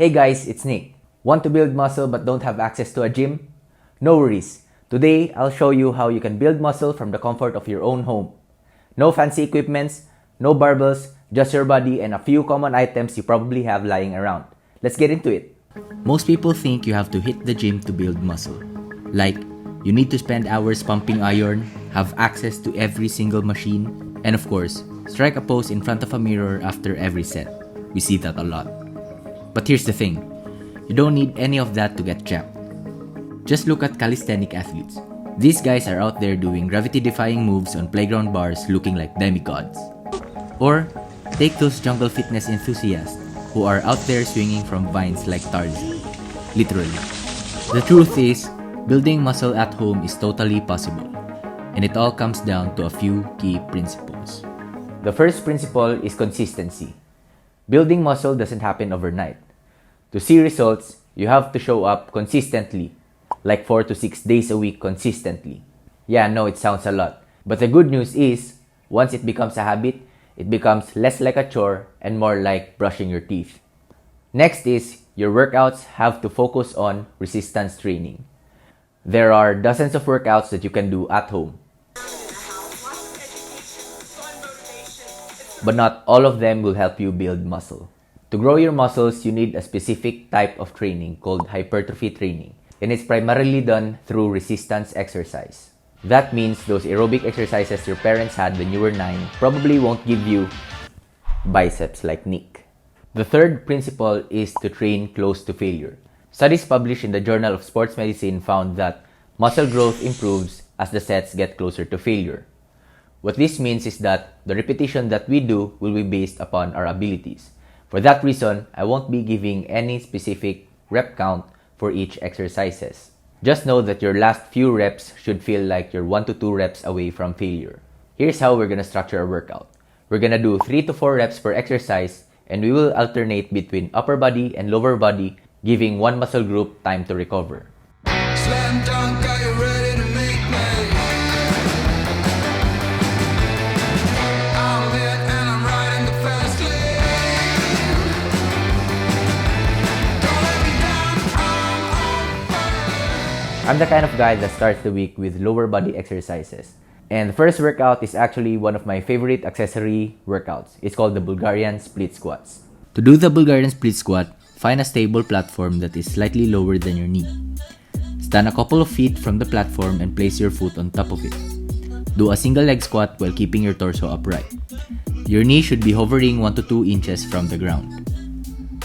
Hey guys, it's Nick. Want to build muscle but don't have access to a gym? No worries. Today, I'll show you how you can build muscle from the comfort of your own home. No fancy equipments, no barbells, just your body and a few common items you probably have lying around. Let's get into it. Most people think you have to hit the gym to build muscle. Like, you need to spend hours pumping iron, have access to every single machine, and of course, strike a pose in front of a mirror after every set. We see that a lot. But here's the thing, you don't need any of that to get jacked. Just look at calisthenic athletes. These guys are out there doing gravity-defying moves on playground bars looking like demigods. Or, take those jungle fitness enthusiasts who are out there swinging from vines like Tarzan. Literally. The truth is, building muscle at home is totally possible. And it all comes down to a few key principles. The first principle is consistency. Building muscle doesn't happen overnight. To see results, you have to show up consistently, like 4 to 6 days a week consistently. Yeah, I know it sounds a lot, but the good news is, once it becomes a habit, it becomes less like a chore and more like brushing your teeth. Next is, your workouts have to focus on resistance training. There are dozens of workouts that you can do at home, but not all of them will help you build muscle. To grow your muscles, you need a specific type of training called hypertrophy training, and it's primarily done through resistance exercise. That means those aerobic exercises your parents had when you were 9 probably won't give you biceps like Nick. The third principle is to train close to failure. Studies published in the Journal of Sports Medicine found that muscle growth improves as the sets get closer to failure. What this means is that the repetition that we do will be based upon our abilities. For that reason, I won't be giving any specific rep count for each exercises. Just know that your last few reps should feel like you're 1 to 2 reps away from failure. Here's how we're gonna structure our workout. We're gonna do 3 to 4 reps per exercise, and we will alternate between upper body and lower body, giving one muscle group time to recover. Slam dunk, are you ready to make me? I'm lit and I'm riding the fast lane. Don't let me down, I'm on fire. I'm the kind of guy that starts the week with lower body exercises. And the first workout is actually one of my favorite accessory workouts. It's called the Bulgarian split squats. To do the Bulgarian split squat, find a stable platform that is slightly lower than your knee. Stand a couple of feet from the platform and place your foot on top of it. Do a single leg squat while keeping your torso upright. Your knee should be hovering 1 to 2 inches from the ground.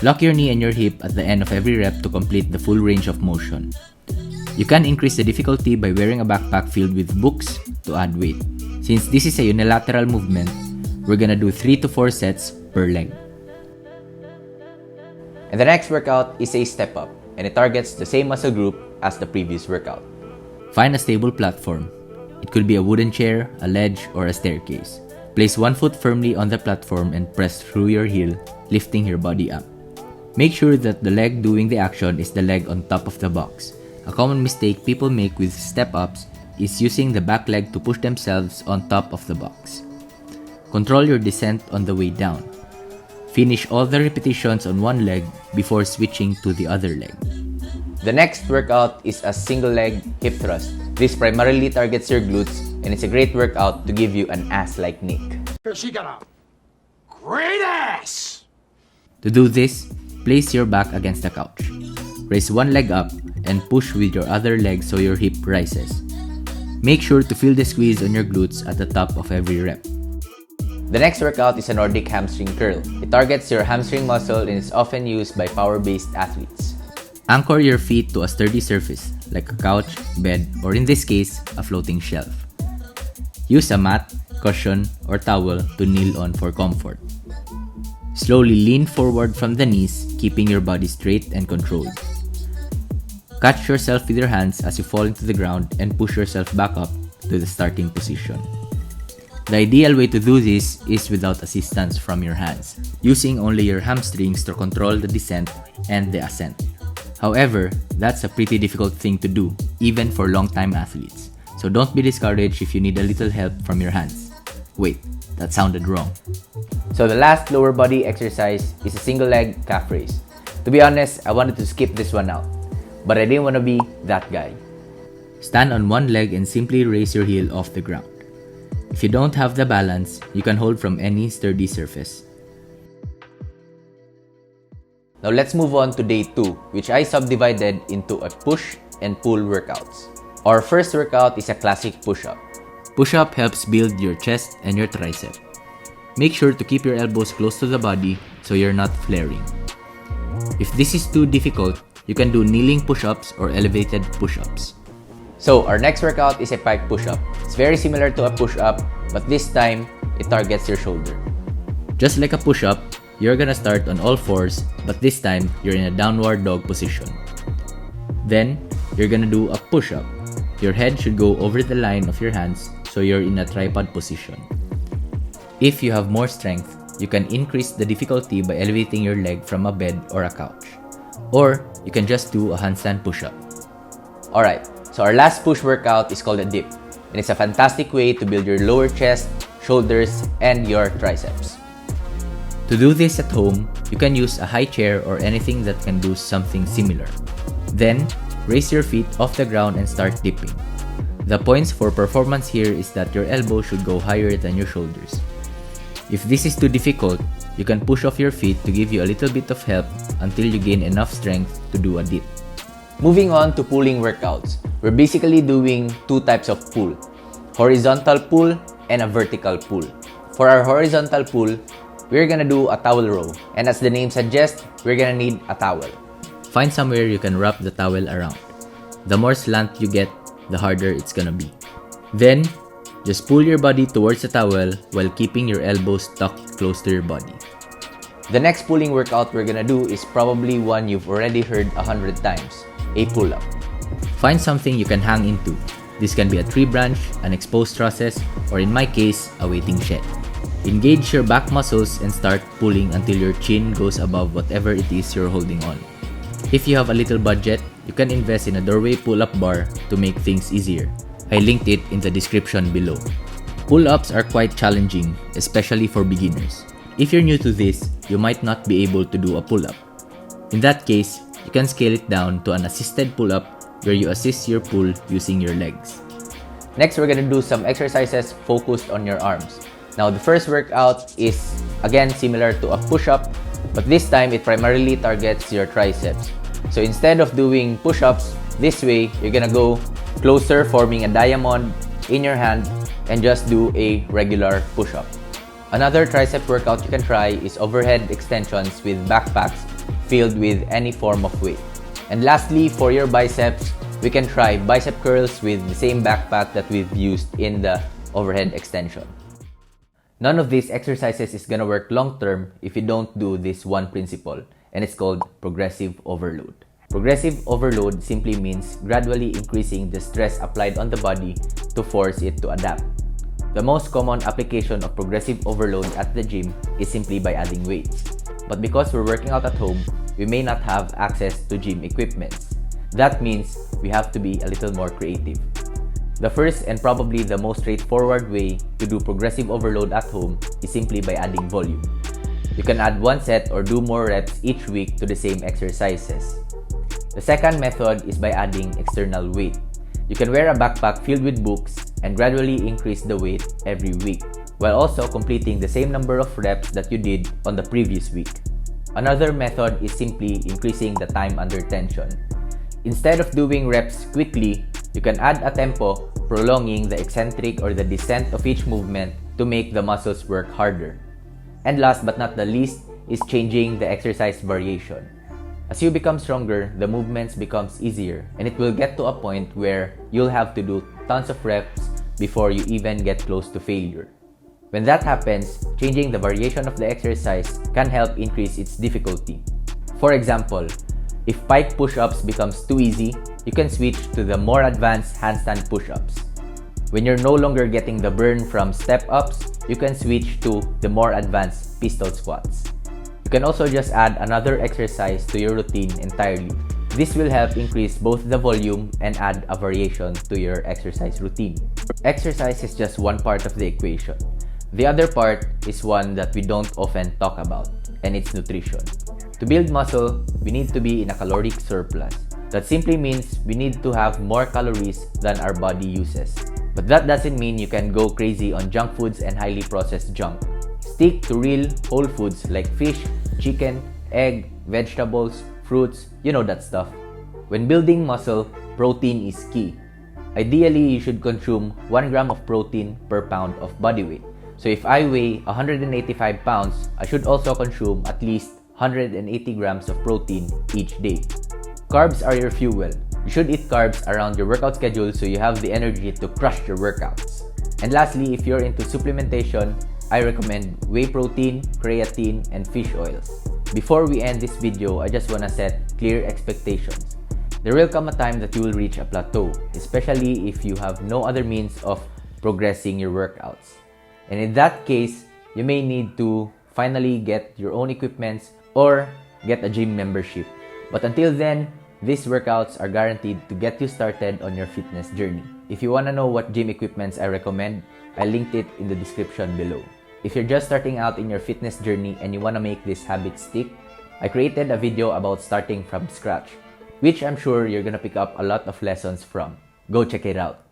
Lock your knee and your hip at the end of every rep to complete the full range of motion. You can increase the difficulty by wearing a backpack filled with books to add weight. Since this is a unilateral movement, we're gonna do 3 to 4 sets per leg. And the next workout is a step up, and it targets the same muscle group as the previous workout. Find a stable platform. It could be a wooden chair, a ledge, or a staircase. Place one foot firmly on the platform and press through your heel, lifting your body up. Make sure that the leg doing the action is the leg on top of the box. A common mistake people make with step-ups is using the back leg to push themselves on top of the box. Control your descent on the way down. Finish all the repetitions on one leg before switching to the other leg. The next workout is a single leg hip thrust. This primarily targets your glutes, and it's a great workout to give you an ass like Nick. She got a great ass! To do this, place your back against the couch. Raise one leg up and push with your other leg so your hip rises. Make sure to feel the squeeze on your glutes at the top of every rep. The next workout is a Nordic hamstring curl. It targets your hamstring muscle and is often used by power-based athletes. Anchor your feet to a sturdy surface, like a couch, bed, or in this case, a floating shelf. Use a mat, cushion, or towel to kneel on for comfort. Slowly lean forward from the knees, keeping your body straight and controlled. Catch yourself with your hands as you fall into the ground and push yourself back up to the starting position. The ideal way to do this is without assistance from your hands, using only your hamstrings to control the descent and the ascent. However, that's a pretty difficult thing to do, even for long-time athletes. So don't be discouraged if you need a little help from your hands. Wait, that sounded wrong. So the last lower body exercise is a single leg calf raise. To be honest, I wanted to skip this one out, but I didn't want to be that guy. Stand on one leg and simply raise your heel off the ground. If you don't have the balance, you can hold from any sturdy surface. Now let's move on to day 2, which I subdivided into a push and pull workouts. Our first workout is a classic push-up. Push-up helps build your chest and your tricep. Make sure to keep your elbows close to the body so you're not flaring. If this is too difficult, you can do kneeling push-ups or elevated push-ups. So our next workout is a pike push-up. It's very similar to a push-up, but this time, it targets your shoulder. Just like a push-up, you're gonna start on all fours, but this time, you're in a downward dog position. Then, you're gonna do a push-up. Your head should go over the line of your hands so you're in a tripod position. If you have more strength, you can increase the difficulty by elevating your leg from a bed or a couch. Or, you can just do a handstand push-up. Alright, so our last push workout is called a dip, and it's a fantastic way to build your lower chest, shoulders, and your triceps. To do this at home, you can use a high chair or anything that can do something similar. Then, raise your feet off the ground and start dipping. The points for performance here is that your elbow should go higher than your shoulders. If this is too difficult, you can push off your feet to give you a little bit of help until you gain enough strength to do a dip. Moving on to pulling workouts, we're basically doing two types of pull: horizontal pull and a vertical pull. For our horizontal pull, we're gonna do a towel row, and as the name suggests, we're gonna need a towel. Find somewhere you can wrap the towel around. The more slant you get, the harder it's gonna be. Then, just pull your body towards the towel while keeping your elbows tucked close to your body. The next pulling workout we're gonna do is probably one you've already heard 100 times: a pull-up. Find something you can hang into. This can be a tree branch, an exposed trusses, or in my case, a waiting shed. Engage your back muscles and start pulling until your chin goes above whatever it is you're holding on. If you have a little budget, you can invest in a doorway pull-up bar to make things easier. I linked it in the description below. Pull-ups are quite challenging, especially for beginners. If you're new to this, you might not be able to do a pull-up. In that case, you can scale it down to an assisted pull-up where you assist your pull using your legs. Next, we're gonna do some exercises focused on your arms. Now, the first workout is again similar to a push-up, but this time it primarily targets your triceps. So instead of doing push-ups this way, you're gonna go closer, forming a diamond in your hand, and just do a regular push-up. Another tricep workout you can try is overhead extensions with backpacks filled with any form of weight. And lastly, for your biceps, we can try bicep curls with the same backpack that we've used in the overhead extension. None of these exercises is gonna work long term if you don't do this one principle, and it's called progressive overload. Progressive overload simply means gradually increasing the stress applied on the body to force it to adapt. The most common application of progressive overload at the gym is simply by adding weights. But because we're working out at home, we may not have access to gym equipments. That means we have to be a little more creative. The first and probably the most straightforward way to do progressive overload at home is simply by adding volume. You can add one set or do more reps each week to the same exercises. The second method is by adding external weight. You can wear a backpack filled with books and gradually increase the weight every week, while also completing the same number of reps that you did on the previous week. Another method is simply increasing the time under tension. Instead of doing reps quickly, you can add a tempo, prolonging the eccentric or the descent of each movement to make the muscles work harder. And last but not the least is changing the exercise variation. As you become stronger, the movements becomes easier, and it will get to a point where you'll have to do tons of reps before you even get close to failure. When that happens, changing the variation of the exercise can help increase its difficulty. For example, if pike push-ups becomes too easy, you can switch to the more advanced handstand push-ups. When you're no longer getting the burn from step-ups, you can switch to the more advanced pistol squats. You can also just add another exercise to your routine entirely. This will help increase both the volume and add a variation to your exercise routine. Exercise is just one part of the equation. The other part is one that we don't often talk about, and it's nutrition. To build muscle, we need to be in a caloric surplus. That simply means we need to have more calories than our body uses. But that doesn't mean you can go crazy on junk foods and highly processed junk. Stick to real, whole foods like fish, chicken, egg, vegetables, fruits, you know that stuff. When building muscle, protein is key. Ideally, you should consume 1 gram of protein per pound of body weight. So if I weigh 185 pounds, I should also consume at least 180 grams of protein each day. Carbs are your fuel. You should eat carbs around your workout schedule so you have the energy to crush your workouts. And lastly, if you're into supplementation, I recommend whey protein, creatine, and fish oils. Before we end this video, I just wanna set clear expectations. There will come a time that you will reach a plateau, especially if you have no other means of progressing your workouts. And in that case, you may need to finally get your own equipments or get a gym membership. But until then, these workouts are guaranteed to get you started on your fitness journey. If you wanna know what gym equipments I recommend, I linked it in the description below. If you're just starting out in your fitness journey and you wanna make this habit stick, I created a video about starting from scratch, which I'm sure you're gonna pick up a lot of lessons from. Go check it out.